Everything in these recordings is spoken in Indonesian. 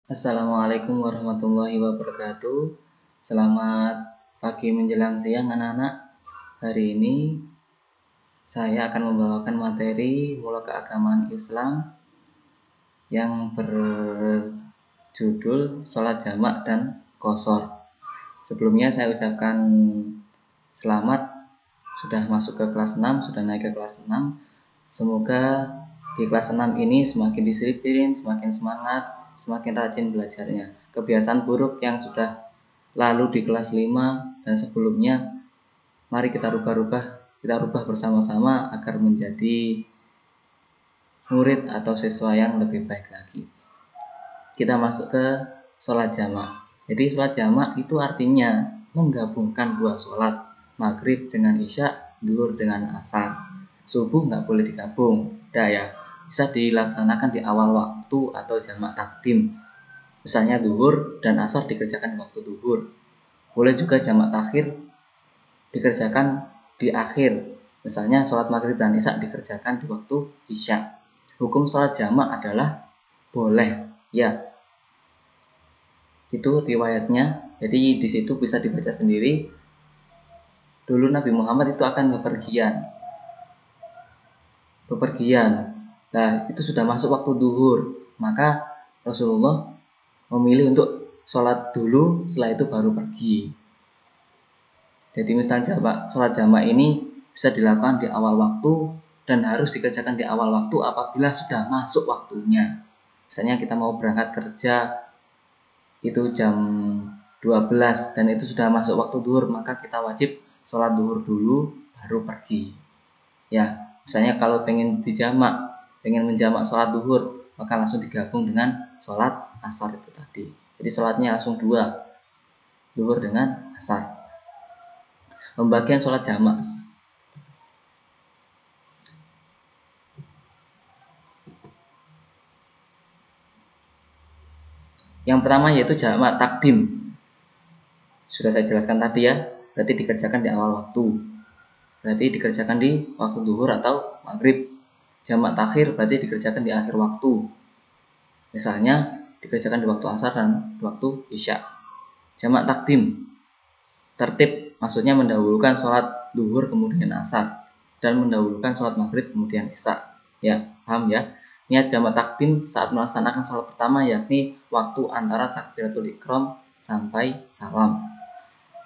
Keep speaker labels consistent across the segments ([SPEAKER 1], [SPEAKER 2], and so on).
[SPEAKER 1] Assalamualaikum warahmatullahi wabarakatuh. Selamat pagi menjelang siang anak-anak. Hari ini saya akan membawakan materi Mula Keagamaan Islam yang berjudul Sholat Jamak dan Qashar. Sebelumnya saya ucapkan selamat sudah masuk ke kelas 6, sudah naik ke kelas 6. Semoga di kelas 6 ini semakin disiplin, semakin semangat, semakin rajin belajarnya. Kebiasaan buruk yang sudah lalu di kelas 5 dan sebelumnya, mari kita rubah bersama-sama agar menjadi murid atau siswa yang lebih baik lagi. Kita masuk ke sholat jamak. Jadi sholat jamak itu artinya menggabungkan dua sholat, maghrib dengan isya, zuhur dengan asar. Subuh nggak boleh digabung, ya. Bisa dilaksanakan di awal waktu atau jamak takdim. Misalnya zuhur dan asar dikerjakan di waktu zuhur. Boleh juga jamak takhir dikerjakan di akhir. Misalnya sholat maghrib dan isya dikerjakan di waktu isya. Hukum sholat jamak adalah boleh, ya. Itu riwayatnya. Jadi di situ bisa dibaca sendiri. Dulu Nabi Muhammad itu akan bepergian. Nah, itu sudah masuk waktu zuhur. Maka Rasulullah memilih untuk sholat dulu, setelah itu baru pergi. Jadi misalnya sholat jamak ini bisa dilakukan di awal waktu dan harus dikerjakan di awal waktu apabila sudah masuk waktunya. Misalnya kita mau berangkat kerja itu jam 12 dan itu sudah masuk waktu zuhur, maka kita wajib sholat zuhur dulu baru pergi. Ya, misalnya kalau pengen menjamak sholat zuhur, maka langsung digabung dengan sholat asar itu tadi. Jadi sholatnya langsung dua, zuhur dengan asar. Pembagian sholat jamak. Yang pertama yaitu jamak takdim. Sudah saya jelaskan tadi ya, berarti dikerjakan di awal waktu. Berarti dikerjakan di waktu zuhur atau maghrib. Jamak takhir berarti dikerjakan di akhir waktu. Misalnya dikerjakan di waktu asar dan di waktu isya. Jamak takdim, tertib, maksudnya mendahulukan sholat zuhur kemudian asar dan mendahulukan sholat maghrib kemudian isya. Ya, paham ya? Niat jamak takdim saat melaksanakan sholat pertama yakni waktu antara takbiratul ihram sampai salam.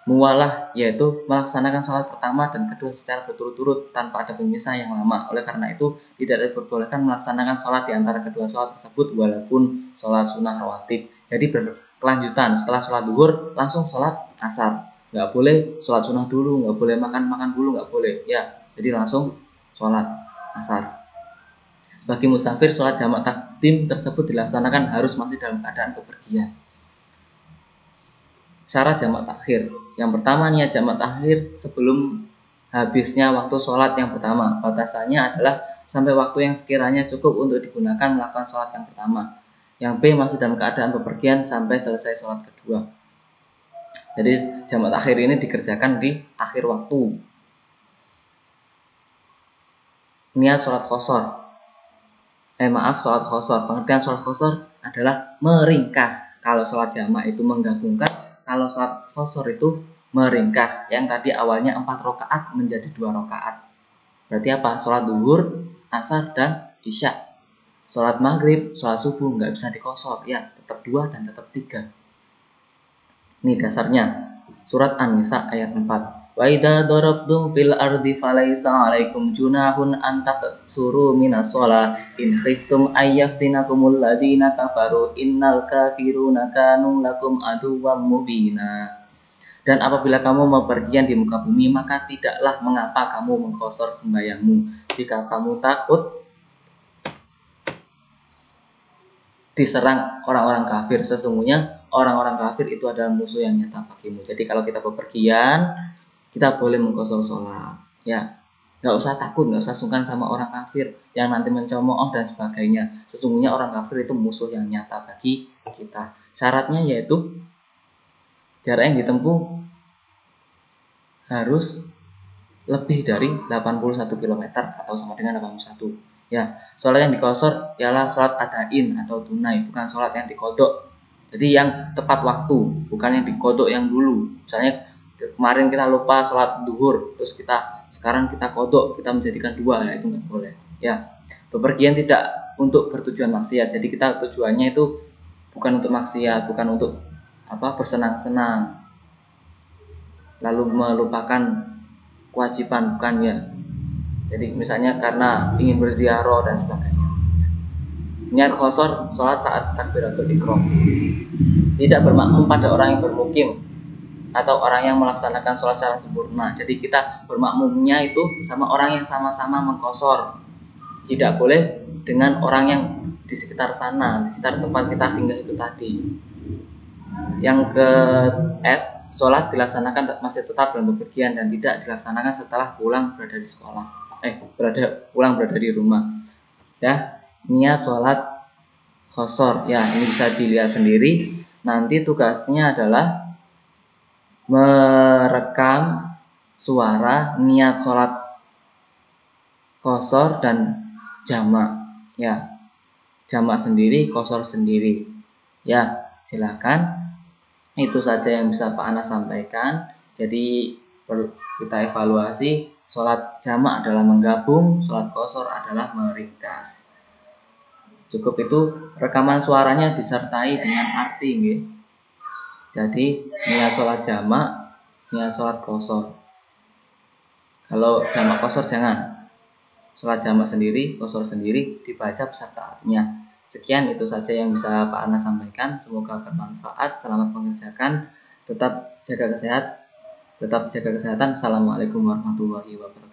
[SPEAKER 1] Muwalah yaitu melaksanakan sholat pertama dan kedua secara berturut-turut tanpa ada pemisah yang lama. Oleh karena itu tidak diperbolehkan melaksanakan sholat di antara kedua sholat tersebut walaupun sholat sunnah rawatib. Jadi berkelanjutan, setelah sholat zuhur langsung sholat asar. Nggak boleh sholat sunnah dulu, nggak boleh makan dulu, nggak boleh. Ya, jadi langsung sholat asar. Bagi musafir, sholat jamak takdim tersebut dilaksanakan harus masih dalam keadaan bepergian. Syarat jamak takhir. Yang pertama niat jamak takhir sebelum habisnya waktu sholat yang pertama. Batasannya adalah sampai waktu yang sekiranya cukup untuk digunakan melakukan sholat yang pertama. Yang B masih dalam keadaan bepergian sampai selesai sholat kedua. Jadi jamak takhir ini dikerjakan di akhir waktu. Niat sholat qashar. Sholat qashar. Pengertian sholat qashar adalah meringkas. Kalau sholat jamak itu menggabungkan, kalau sholat qashar itu meringkas. Yang tadi awalnya 4 rakaat menjadi 2 rakaat. Berarti apa? Sholat zuhur, asar, dan isya. Sholat maghrib, sholat subuh nggak bisa diqashar, ya tetap 2 dan tetap 3. Ini dasarnya. Surat An-Nisa ayat 4. Wa idza darabtum fil ardi falaisa 'alaikum junahun an taqsuru minas shalah in khiftum ayyaftinakumul ladzina kafaru innal kafiruna kanu lakum aduwwam mubina. Dan apabila kamu bepergian di muka bumi, maka tidaklah mengapa kamu mengqashar sembahyangmu. Jika kamu takut diserang orang-orang kafir, sesungguhnya orang-orang kafir itu adalah musuh yang nyata bagimu. Jadi kalau kita bepergian, kita boleh mengqashar sholat, ya. Nggak usah takut, nggak usah sungkan sama orang kafir yang nanti mencemooh dan sebagainya. Sesungguhnya orang kafir itu musuh yang nyata bagi kita. Syaratnya yaitu jarak yang ditempuh harus lebih dari 81 km atau sama dengan 81. Ya, sholat yang diqashar ialah sholat adain atau tunai, bukan sholat yang diqodok. Jadi yang tepat waktu, bukan yang dikodok yang dulu. Misalnya kemarin kita lupa sholat duhur, terus sekarang kita kodok, kita menjadikan 2, ya itu nggak boleh. Ya, bepergian tidak untuk bertujuan maksiat. Jadi kita tujuannya itu bukan untuk maksiat, bukan untuk bersenang-senang, lalu melupakan kewajiban, bukan ya. Jadi misalnya karena ingin berziarah dan sebagainya. Niat qashar sholat saat takbiratul ihram tidak bermakmum pada orang yang bermukim atau orang yang melaksanakan sholat secara sempurna. Jadi kita bermakmumnya itu sama orang yang sama-sama mengqashar. Tidak boleh dengan orang yang di sekitar sana, di sekitar tempat kita singgah itu tadi. Yang ke F, sholat dilaksanakan masih tetap dalam bepergian dan tidak dilaksanakan setelah pulang berada di sekolah. Pulang berada di rumah. Ya. Niat sholat qashar, ya ini bisa dilihat sendiri. Nanti tugasnya adalah merekam suara niat sholat qashar dan jamak, ya jamak sendiri, qashar sendiri. Ya silakan, itu saja yang bisa Pak Anas sampaikan. Jadi perlu kita evaluasi, sholat jamak adalah menggabung, sholat qashar adalah meringkas. Cukup itu, rekaman suaranya disertai dengan arti, nggih. Jadi niat sholat jamak, niat sholat qashar. Kalau jamak qashar jangan. Sholat jamak sendiri, qashar sendiri dibaca beserta artinya. Sekian itu saja yang bisa Pak Anas sampaikan. Semoga bermanfaat. Selamat mengerjakan. Tetap jaga kesehatan. Assalamualaikum warahmatullahi wabarakatuh.